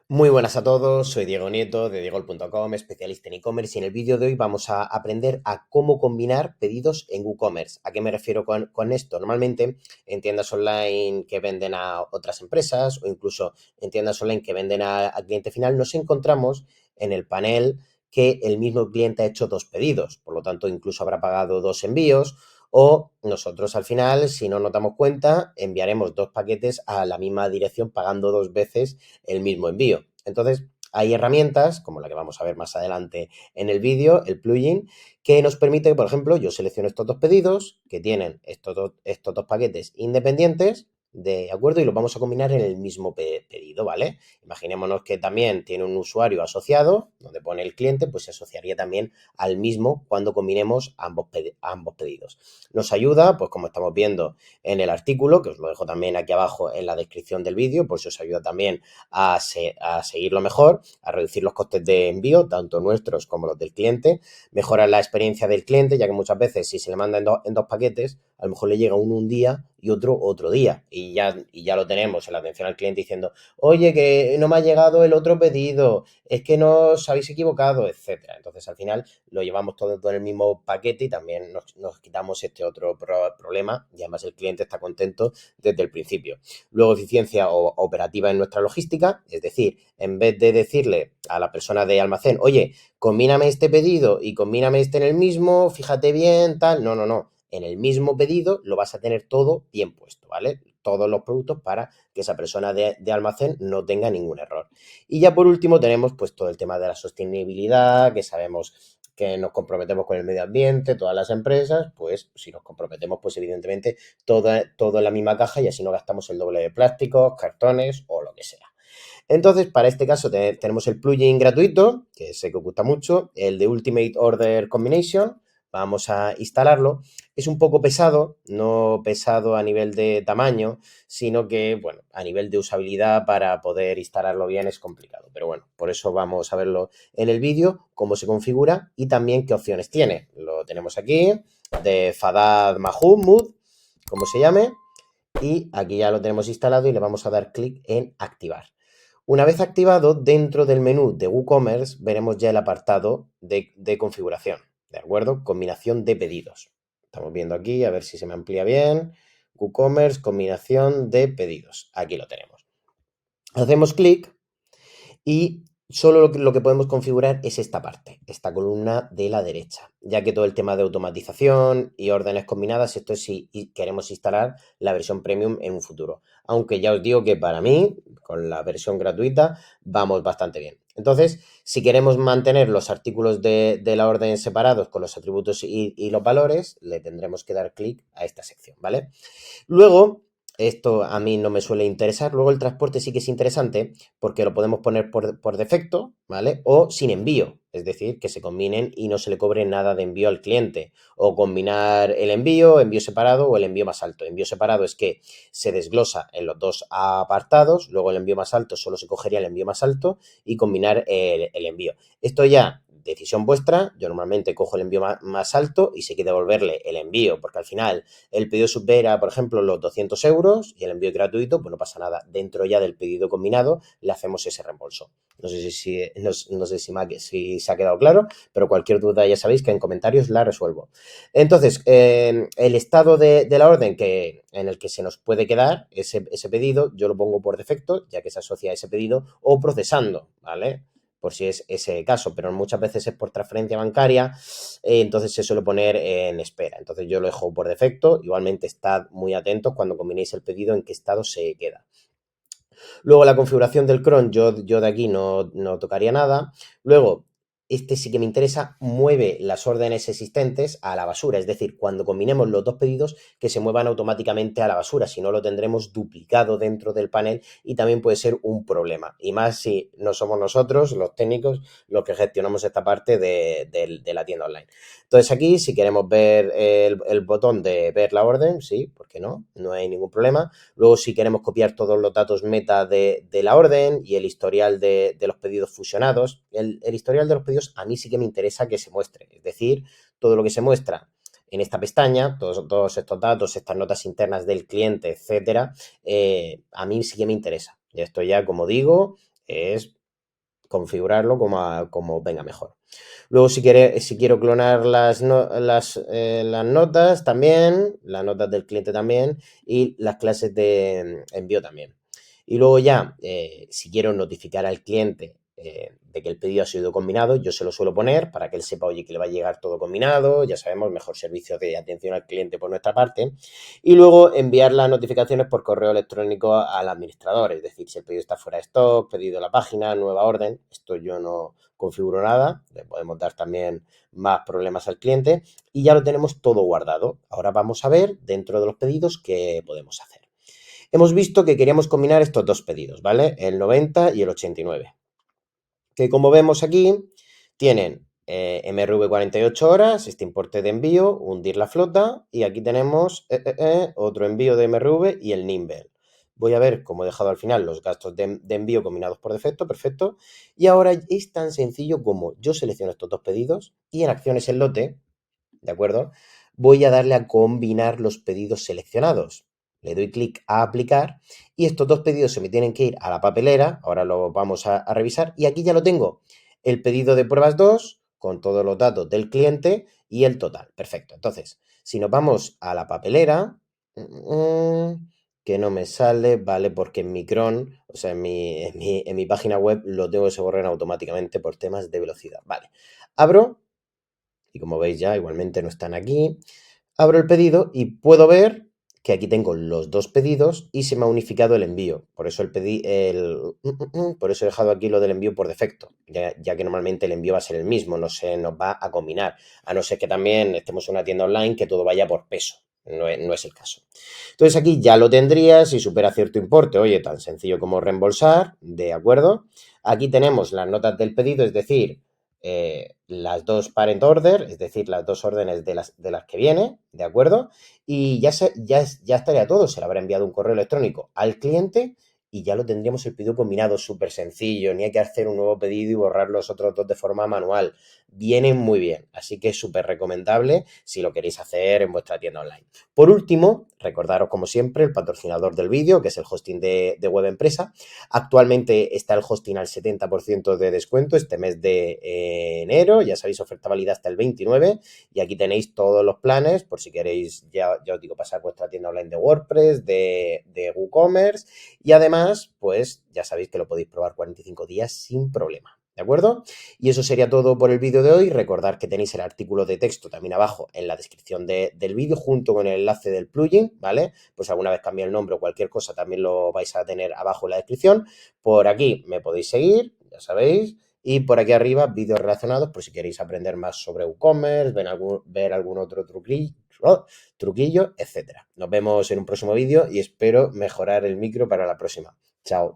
Muy buenas a todos, soy Diego Nieto de diegol.com, especialista en e-commerce y en el vídeo de hoy vamos a aprender a cómo combinar pedidos en WooCommerce. ¿A qué me refiero con esto? Normalmente en tiendas online que venden a otras empresas o incluso en tiendas online que venden al cliente final nos encontramos en el panel que el mismo cliente ha hecho dos pedidos, por lo tanto incluso habrá pagado dos envíos o nosotros al final, si no nos damos cuenta, enviaremos dos paquetes a la misma dirección pagando dos veces el mismo envío. Entonces, hay herramientas, como la que vamos a ver más adelante en el vídeo, el plugin, que nos permite que, por ejemplo, yo selecciono estos dos pedidos que tienen estos dos paquetes independientes, de acuerdo, y los vamos a combinar en el mismo pedido, ¿vale? Imaginémonos que también tiene un usuario asociado, donde pone el cliente, pues se asociaría también al mismo cuando combinemos ambos pedidos. Nos ayuda, pues como estamos viendo en el artículo, que os lo dejo también aquí abajo en la descripción del vídeo, por si os ayuda también a seguirlo mejor, a reducir los costes de envío, tanto nuestros como los del cliente, mejorar la experiencia del cliente, ya que muchas veces si se le manda en dos paquetes, a lo mejor le llega uno un día y otro día, y ya lo tenemos en la atención al cliente diciendo, oye, que no me ha llegado el otro pedido, es que no os habéis equivocado, etcétera. Entonces, al final, lo llevamos todo en el mismo paquete y también nos quitamos este otro problema y además el cliente está contento desde el principio. Luego, eficiencia operativa en nuestra logística, es decir, en vez de decirle a la persona de almacén, oye, combíname este pedido y combíname este en el mismo, fíjate bien, tal, no, no, no. En el mismo pedido lo vas a tener todo bien puesto, ¿vale? Todos los productos para que esa persona de almacén no tenga ningún error. Y ya por último tenemos pues todo el tema de la sostenibilidad, que sabemos que nos comprometemos con el medio ambiente, todas las empresas, pues si nos comprometemos, pues evidentemente todo en la misma caja y así no gastamos el doble de plásticos, cartones o lo que sea. Entonces, para este caso tenemos el plugin gratuito, que sé que os gusta mucho, el de Ultimate Order Combination. Vamos a instalarlo. Es un poco pesado, no pesado a nivel de tamaño, sino que, bueno, a nivel de usabilidad para poder instalarlo bien es complicado. Pero bueno, por eso vamos a verlo en el vídeo, cómo se configura y también qué opciones tiene. Lo tenemos aquí, de Fadad Mahmoud, como se llame, y aquí ya lo tenemos instalado y le vamos a dar clic en activar. Una vez activado, dentro del menú de WooCommerce veremos ya el apartado de configuración, ¿de acuerdo? Combinación de pedidos. Estamos viendo aquí, a ver si se me amplía bien. WooCommerce, combinación de pedidos. Aquí lo tenemos. Hacemos clic y solo lo que podemos configurar es esta parte, esta columna de la derecha, ya que todo el tema de automatización y órdenes combinadas, esto es si queremos instalar la versión premium en un futuro. Aunque ya os digo que para mí, con la versión gratuita, vamos bastante bien. Entonces, si queremos mantener los artículos de la orden separados con los atributos y los valores, le tendremos que dar clic a esta sección, ¿vale? Luego, esto a mí no me suele interesar. Luego el transporte sí que es interesante porque lo podemos poner por defecto, ¿vale? O sin envío, es decir, que se combinen y no se le cobre nada de envío al cliente. O combinar el envío separado o el envío más alto. Envío separado es que se desglosa en los dos apartados, luego el envío más alto solo se cogería el envío más alto y combinar el envío. Esto ya decisión vuestra, yo normalmente cojo el envío más alto y sé que devolverle el envío, porque al final el pedido supera, por ejemplo, los 200 euros y el envío es gratuito, pues no pasa nada. Dentro ya del pedido combinado le hacemos ese reembolso. No sé no sé si se ha quedado claro, pero cualquier duda ya sabéis que en comentarios la resuelvo. Entonces, el estado de la orden en el que se nos puede quedar ese pedido, yo lo pongo por defecto, ya que se asocia a ese pedido, o procesando, ¿vale? Por si es ese caso, pero muchas veces es por transferencia bancaria, entonces se suele poner en espera. Entonces yo lo dejo por defecto. Igualmente estad muy atentos cuando combinéis el pedido en qué estado se queda. Luego la configuración del cron, yo de aquí no tocaría nada. Luego, este sí que me interesa, mueve las órdenes existentes a la basura. Es decir, cuando combinemos los dos pedidos, que se muevan automáticamente a la basura. Si no, lo tendremos duplicado dentro del panel y también puede ser un problema. Y más si no somos nosotros, los técnicos, los que gestionamos esta parte de la tienda online. Entonces aquí, si queremos ver el botón de ver la orden, sí, ¿por qué no? No hay ningún problema. Luego, si queremos copiar todos los datos meta de la orden y el historial de los pedidos fusionados, el historial de los pedidos a mí sí que me interesa que se muestre. Es decir, todo lo que se muestra en esta pestaña, todos estos datos, estas notas internas del cliente, etcétera, a mí sí que me interesa. Y esto ya, como digo, es configurarlo como venga mejor. Luego, si quiero clonar las notas también, las notas del cliente también y las clases de envío también. Y luego ya, si quiero notificar al cliente de que el pedido ha sido combinado, yo se lo suelo poner para que él sepa, oye, que le va a llegar todo combinado, ya sabemos, mejor servicio de atención al cliente por nuestra parte. Y luego enviar las notificaciones por correo electrónico al administrador, es decir, si el pedido está fuera de stock, pedido a la página, nueva orden, esto yo no configuro nada, le podemos dar también más problemas al cliente y ya lo tenemos todo guardado. Ahora vamos a ver dentro de los pedidos qué podemos hacer. Hemos visto que queríamos combinar estos dos pedidos, ¿vale? El 90 y el 89, que como vemos aquí tienen MRV 48 horas, este importe de envío, hundir la flota y aquí tenemos otro envío de MRV y el Nimble. Voy a ver, como he dejado al final, los gastos de envío combinados por defecto, perfecto. Y ahora es tan sencillo como yo selecciono estos dos pedidos y en acciones en lote, ¿de acuerdo? Voy a darle a combinar los pedidos seleccionados. Le doy clic a aplicar y estos dos pedidos se me tienen que ir a la papelera. Ahora lo vamos a revisar y aquí ya lo tengo. El pedido de pruebas 2 con todos los datos del cliente y el total. Perfecto. Entonces, si nos vamos a la papelera, que no me sale, ¿vale? Porque en mi cron, o sea, en mi página web lo tengo que se borren automáticamente por temas de velocidad. Vale. Abro y como veis ya igualmente no están aquí. Abro el pedido y puedo ver que aquí tengo los dos pedidos y se me ha unificado el envío. Por eso por eso he dejado aquí lo del envío por defecto, ya que normalmente el envío va a ser el mismo, no se nos va a combinar, a no ser que también estemos en una tienda online que todo vaya por peso. No es el caso. Entonces aquí ya lo tendrías si supera cierto importe. Oye, tan sencillo como reembolsar, ¿de acuerdo? Aquí tenemos las notas del pedido, es decir, las dos parent order, es decir, las dos órdenes de las que viene, ¿de acuerdo? Y ya estaría todo, se le habrá enviado un correo electrónico al cliente y ya lo tendríamos el pedido combinado, súper sencillo, ni hay que hacer un nuevo pedido y borrar los otros dos de forma manual. Vienen muy bien, así que es súper recomendable si lo queréis hacer en vuestra tienda online. Por último, recordaros como siempre el patrocinador del vídeo, que es el hosting de Web Empresa. Actualmente está el hosting al 70% de descuento este mes de enero, ya sabéis, oferta válida hasta el 29 y aquí tenéis todos los planes por si queréis, ya os digo, pasar vuestra tienda online de WordPress, de WooCommerce y además, pues ya sabéis que lo podéis probar 45 días sin problema. ¿De acuerdo? Y eso sería todo por el vídeo de hoy. Recordad que tenéis el artículo de texto también abajo en la descripción del vídeo junto con el enlace del plugin, ¿vale? Pues alguna vez cambie el nombre o cualquier cosa también lo vais a tener abajo en la descripción. Por aquí me podéis seguir, ya sabéis. Y por aquí arriba vídeos relacionados por si queréis aprender más sobre WooCommerce, ver algún otro truquillo, etcétera. Nos vemos en un próximo vídeo y espero mejorar el micro para la próxima. Chao.